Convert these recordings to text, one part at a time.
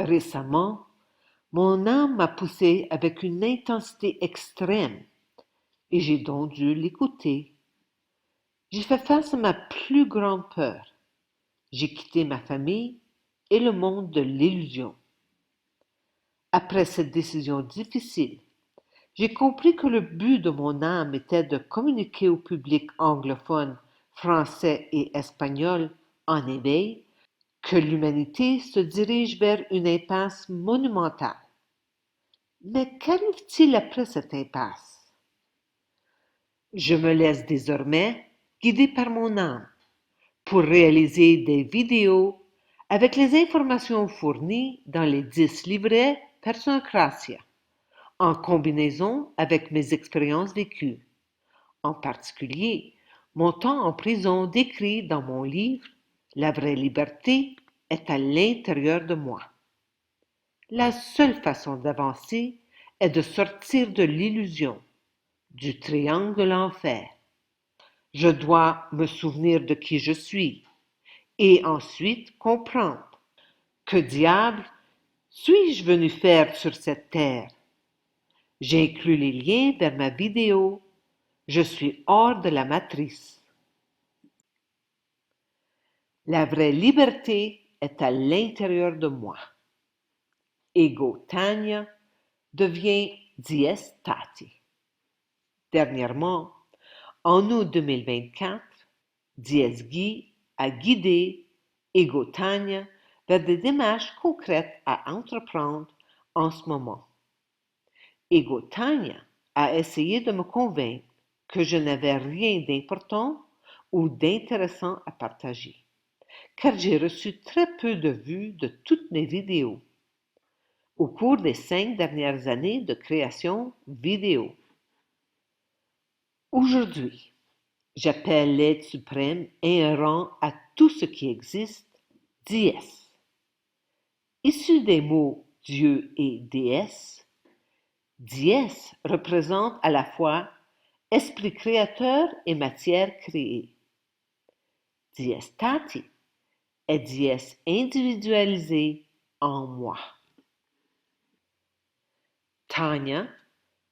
Récemment, mon âme m'a poussé avec une intensité extrême et j'ai donc dû l'écouter. J'ai fait face à ma plus grande peur. J'ai quitté ma famille et le monde de l'illusion. Après cette décision difficile, j'ai compris que le but de mon âme était de communiquer au public anglophone, français et espagnol en éveil que l'humanité se dirige vers une impasse monumentale. Mais qu'arrive-t-il après cette impasse? Je me laisse désormais guider par mon âme pour réaliser des vidéos avec les informations fournies dans les 10 livrets Personcratia, en combinaison avec mes expériences vécues. En particulier, mon temps en prison décrit dans mon livre La vraie liberté est à l'intérieur de moi. La seule façon d'avancer est de sortir de l'illusion, du triangle de l'enfer. Je dois me souvenir de qui je suis et ensuite comprendre que diable suis-je venu faire sur cette terre. J'ai inclus les liens vers ma vidéo. Je suis hors de la matrice. La vraie liberté est à l'intérieur de moi. Ego Tanya devient Dies Tati. Dernièrement, en août 2024, Dies Guy a guidé Ego Tanya vers des démarches concrètes à entreprendre en ce moment. Ego Tanya a essayé de me convaincre que je n'avais rien d'important ou d'intéressant à partager, car j'ai reçu très peu de vues de toutes mes vidéos au cours des 5 dernières années de création vidéo. Aujourd'hui, j'appelle l'aide suprême inhérent à tout ce qui existe, Dies. Issu des mots Dieu et déesse, Dies représente à la fois esprit créateur et matière créée. Dies Tati est Dies individualisé en moi. Tanya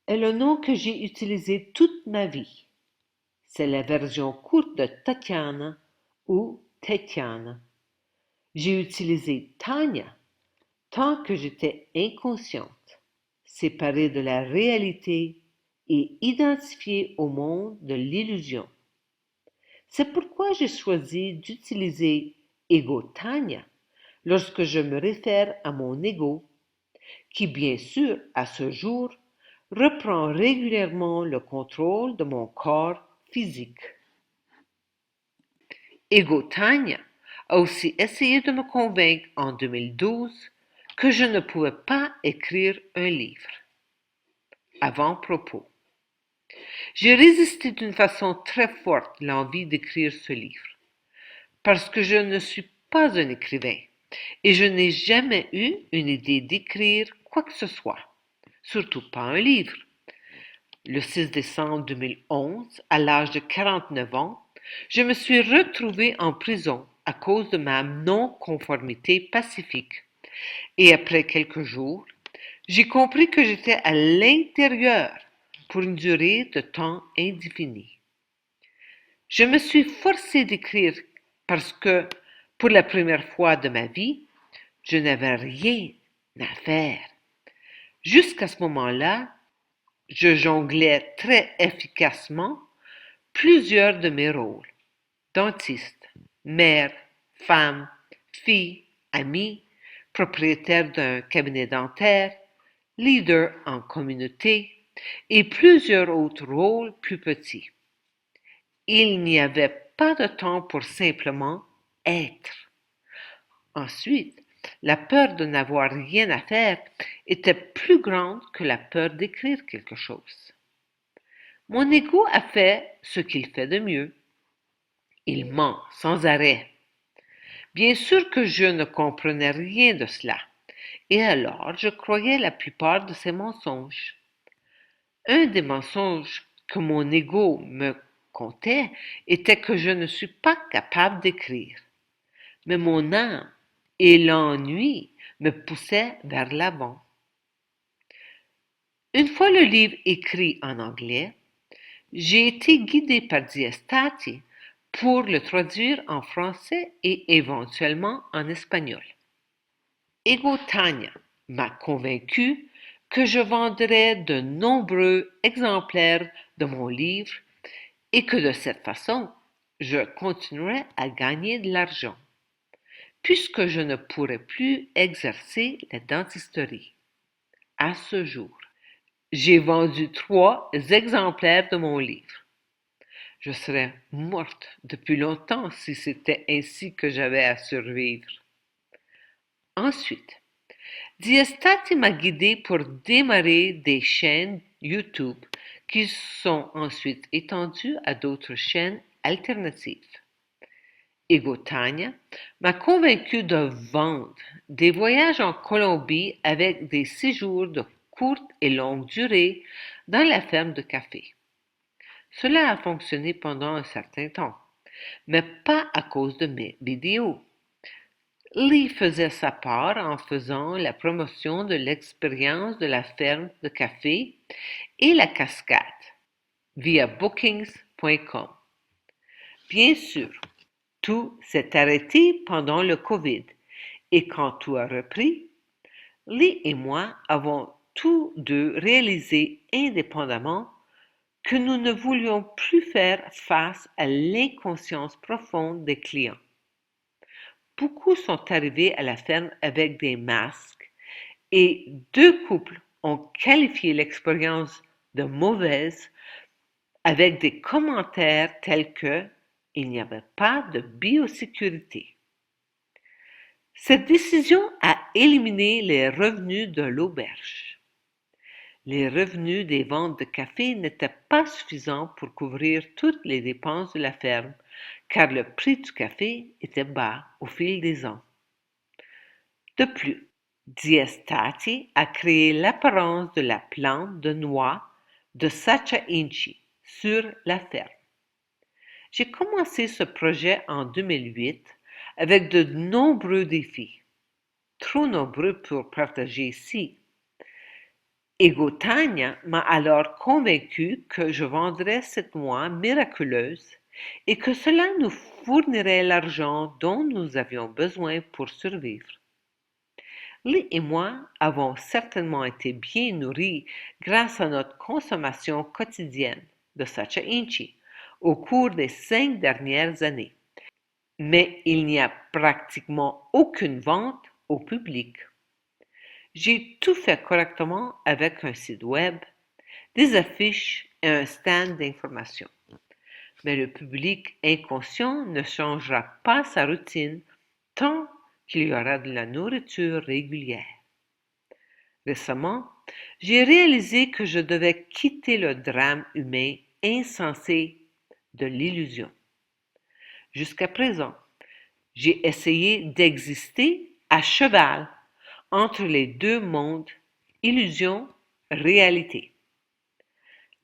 est le nom que j'ai utilisé toute ma vie. C'est la version courte de Tatiana ou Tetiana. J'ai utilisé Tanya tant que j'étais inconsciente, séparée de la réalité et identifiée au monde de l'illusion. C'est pourquoi j'ai choisi d'utiliser Ego Tanya lorsque je me réfère à mon ego, qui bien sûr, à ce jour, reprend régulièrement le contrôle de mon corps physique. Ego Tanya a aussi essayé de me convaincre en 2012 que je ne pouvais pas écrire un livre. Avant-propos. J'ai résisté d'une façon très forte l'envie d'écrire ce livre, parce que je ne suis pas un écrivain et je n'ai jamais eu une idée d'écrire quoi que ce soit, surtout pas un livre. Le 6 décembre 2011, à l'âge de 49 ans, je me suis retrouvée en prison à cause de ma non-conformité pacifique. Et après quelques jours, j'ai compris que j'étais à l'intérieur pour une durée de temps indéfinie. Je me suis forcée d'écrire parce que, pour la première fois de ma vie, je n'avais rien à faire. Jusqu'à ce moment-là, je jonglais très efficacement plusieurs de mes rôles: dentiste, mère, femme, fille, amie, propriétaire d'un cabinet dentaire, leader en communauté et plusieurs autres rôles plus petits. Il n'y avait pas de temps pour simplement être. Ensuite, la peur de n'avoir rien à faire était plus grande que la peur d'écrire quelque chose. Mon ego a fait ce qu'il fait de mieux. Il ment sans arrêt. Bien sûr que je ne comprenais rien de cela, et alors je croyais la plupart de ses mensonges. Un des mensonges que mon ego me contait était que je ne suis pas capable d'écrire. Mais mon âme et l'ennui me poussait vers l'avant. Une fois le livre écrit en anglais, j'ai été guidée par Diastati pour le traduire en français et éventuellement en espagnol. Ego Tanya m'a convaincu que je vendrais de nombreux exemplaires de mon livre et que de cette façon, je continuerais à gagner de l'argent, puisque je ne pourrais plus exercer la dentisterie. À ce jour, j'ai vendu 3 exemplaires de mon livre. Je serais morte depuis longtemps si c'était ainsi que j'avais à survivre. Ensuite, Diastati m'a guidé pour démarrer des chaînes YouTube qui sont ensuite étendues à d'autres chaînes alternatives. Egotania m'a convaincu de vendre des voyages en Colombie avec des séjours de courte et longue durée dans la ferme de café. Cela a fonctionné pendant un certain temps, mais pas à cause de mes vidéos. Lee faisait sa part en faisant la promotion de l'expérience de la ferme de café et la cascade via bookings.com. Bien sûr, tout s'est arrêté pendant le COVID et quand tout a repris, Lee et moi avons tous deux réalisé indépendamment que nous ne voulions plus faire face à l'inconscience profonde des clients. Beaucoup sont arrivés à la ferme avec des masques et 2 couples ont qualifié l'expérience de mauvaise avec des commentaires tels que il n'y avait pas de biosécurité. Cette décision a éliminé les revenus de l'auberge. Les revenus des ventes de café n'étaient pas suffisants pour couvrir toutes les dépenses de la ferme, car le prix du café était bas au fil des ans. De plus, Diastati a créé l'apparence de la plante de noix de Sacha Inchi sur la ferme. J'ai commencé ce projet en 2008 avec de nombreux défis, trop nombreux pour partager ici. Egotania m'a alors convaincu que je vendrais cette noix miraculeuse et que cela nous fournirait l'argent dont nous avions besoin pour survivre. Lee et moi avons certainement été bien nourris grâce à notre consommation quotidienne de Sacha Inchi au cours des 5 dernières années. Mais il n'y a pratiquement aucune vente au public. J'ai tout fait correctement avec un site web, des affiches et un stand d'information. Mais le public inconscient ne changera pas sa routine tant qu'il y aura de la nourriture régulière. Récemment, j'ai réalisé que je devais quitter le drame humain insensé de l'illusion. Jusqu'à présent, j'ai essayé d'exister à cheval entre les 2 mondes, illusion, réalité.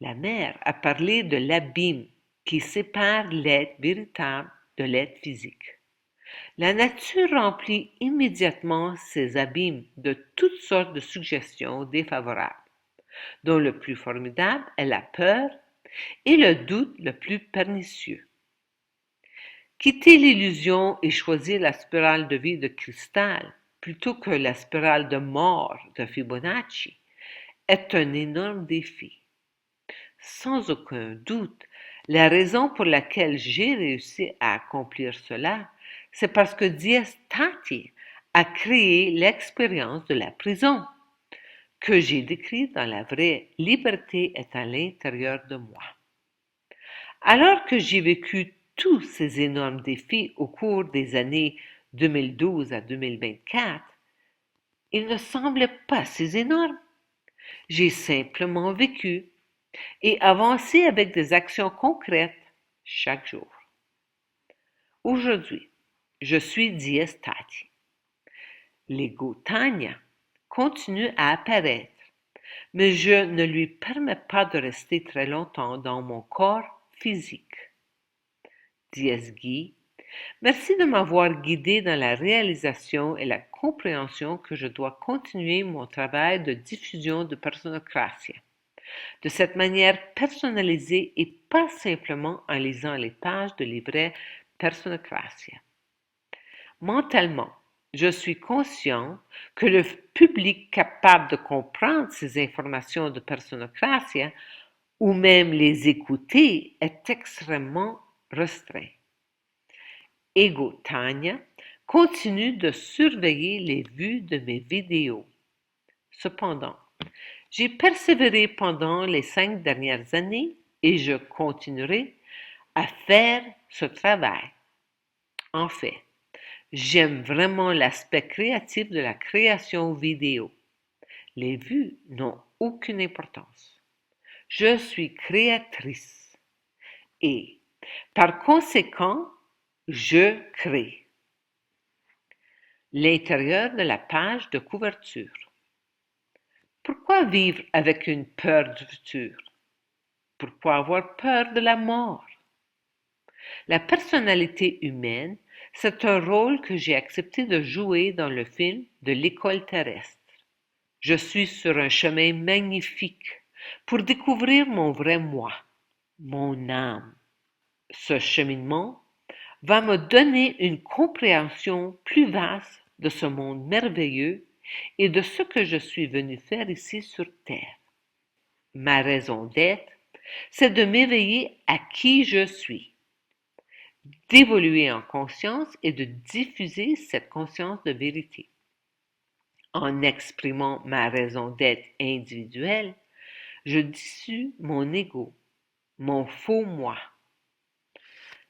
La mère a parlé de l'abîme qui sépare l'être véritable de l'être physique. La nature remplit immédiatement ces abîmes de toutes sortes de suggestions défavorables, dont le plus formidable est la peur et le doute le plus pernicieux. Quitter l'illusion et choisir la spirale de vie de cristal plutôt que la spirale de mort de Fibonacci est un énorme défi. Sans aucun doute, la raison pour laquelle j'ai réussi à accomplir cela, c'est parce que Diastati a créé l'expérience de la prison, que j'ai décrite dans La vraie liberté est à l'intérieur de moi. Alors que j'ai vécu tous ces énormes défis au cours des années 2012 à 2024, ils ne semblaient pas si énormes. J'ai simplement vécu et avancé avec des actions concrètes chaque jour. Aujourd'hui, je suis Diastati. L'ego Tanya continue à apparaître, mais je ne lui permets pas de rester très longtemps dans mon corps physique. Diasgi Merci de m'avoir guidé dans la réalisation et la compréhension que je dois continuer mon travail de diffusion de Personocratia, de cette manière personnalisée et pas simplement en lisant les pages de livret Personocratia. Mentalement, je suis conscient que le public capable de comprendre ces informations de Personocratia ou même les écouter est extrêmement restreint. Ego Tanya continue de surveiller les vues de mes vidéos. Cependant, j'ai persévéré pendant les 5 dernières années et je continuerai à faire ce travail. En fait, j'aime vraiment l'aspect créatif de la création vidéo. Les vues n'ont aucune importance. Je suis créatrice et, par conséquent, je crée. L'intérieur de la page de couverture. Pourquoi vivre avec une peur du futur? Pourquoi avoir peur de la mort? La personnalité humaine, c'est un rôle que j'ai accepté de jouer dans le film de l'école terrestre. Je suis sur un chemin magnifique pour découvrir mon vrai moi, mon âme. Ce cheminement va me donner une compréhension plus vaste de ce monde merveilleux et de ce que je suis venu faire ici sur Terre. Ma raison d'être, c'est de m'éveiller à qui je suis, d'évoluer en conscience et de diffuser cette conscience de vérité. En exprimant ma raison d'être individuelle, je dissous mon ego, mon faux moi.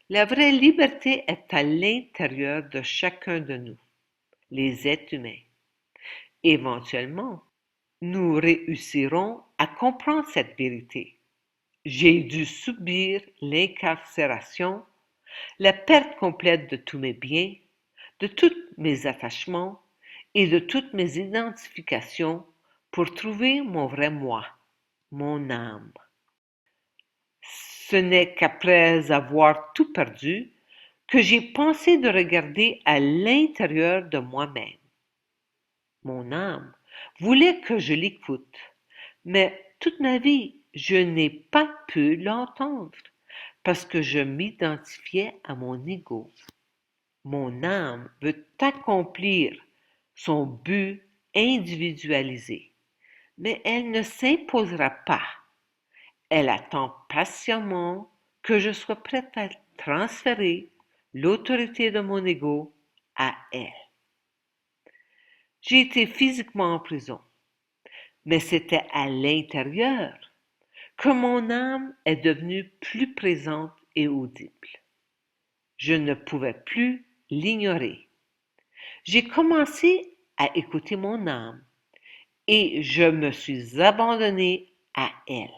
La vraie liberté est à l'intérieur de chacun de nous, les êtres humains. Éventuellement, nous réussirons à comprendre cette vérité. J'ai dû subir l'incarcération, la perte complète de tous mes biens, de tous mes attachements et de toutes mes identifications pour trouver mon vrai moi, mon âme. Ce n'est qu'après avoir tout perdu que j'ai pensé de regarder à l'intérieur de moi-même. Mon âme voulait que je l'écoute, mais toute ma vie, je n'ai pas pu l'entendre parce que je m'identifiais à mon ego. Mon âme veut accomplir son but individualisé, mais elle ne s'imposera pas. Elle attend patiemment que je sois prête à transférer l'autorité de mon ego à elle. J'ai été physiquement en prison, mais c'était à l'intérieur que mon âme est devenue plus présente et audible. Je ne pouvais plus l'ignorer. J'ai commencé à écouter mon âme et je me suis abandonnée à elle.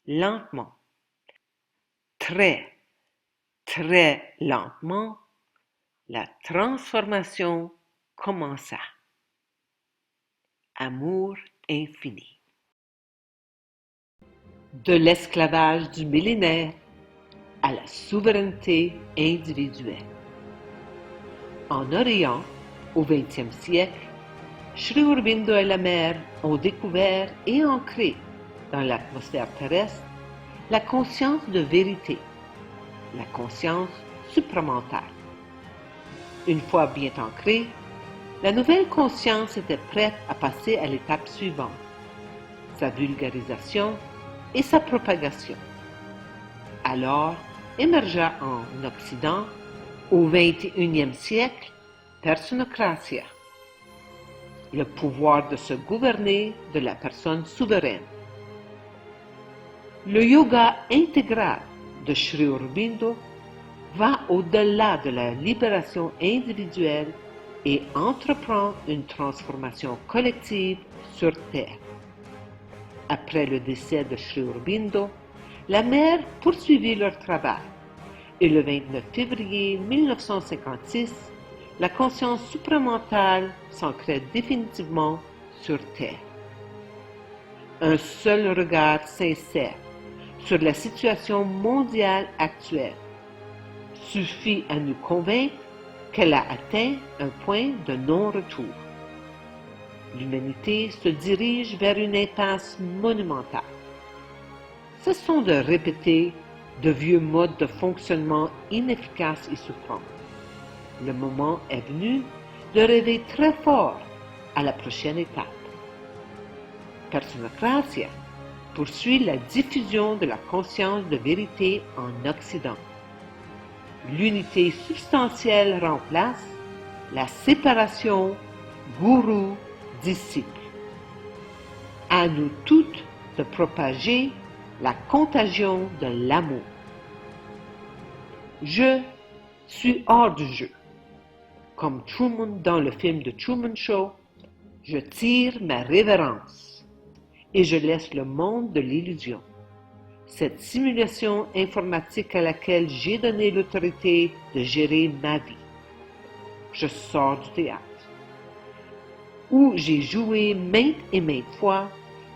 Lentement, très, très lentement, la transformation commença. Amour infini. De l'esclavage du millénaire à la souveraineté individuelle. En Orient, au XXe siècle, Sri Aurobindo et la mère ont découvert et ancré dans l'atmosphère terrestre la conscience de vérité, la conscience supramentale. Une fois bien ancrée, la nouvelle conscience était prête à passer à l'étape suivante, sa vulgarisation et sa propagation. Alors émergea en Occident, au XXIe siècle, Personocratia, le pouvoir de se gouverner de la personne souveraine. Le yoga intégral de Sri Aurobindo va au-delà de la libération individuelle et entreprend une transformation collective sur Terre. Après le décès de Sri Aurobindo, la mère poursuivit leur travail et le 29 février 1956, la conscience supramentale s'ancrait définitivement sur Terre. Un seul regard sincère sur la situation mondiale actuelle, Suffit à nous convaincre qu'elle a atteint un point de non-retour. L'humanité se dirige vers une impasse monumentale. Cessons de répéter de vieux modes de fonctionnement inefficaces et souffrants. Le moment est venu de rêver très fort à la prochaine étape. Personocratia poursuit la diffusion de la conscience de vérité en Occident. L'unité substantielle remplace la séparation gourou-disciple. À nous toutes de propager la contagion de l'amour. Je suis hors du jeu. Comme Truman dans le film de Truman Show, je tire ma révérence et je laisse le monde de l'illusion. Cette simulation informatique à laquelle j'ai donné l'autorité de gérer ma vie. Je sors du théâtre, où j'ai joué maintes et maintes fois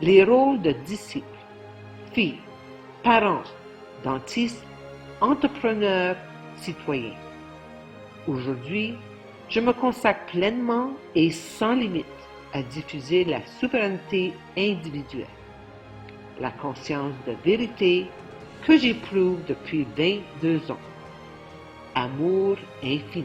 les rôles de disciple, fille, parent, dentiste, entrepreneur, citoyen. Aujourd'hui, je me consacre pleinement et sans limite à diffuser la souveraineté individuelle, la conscience de vérité que j'éprouve depuis 22 ans. Amour infini.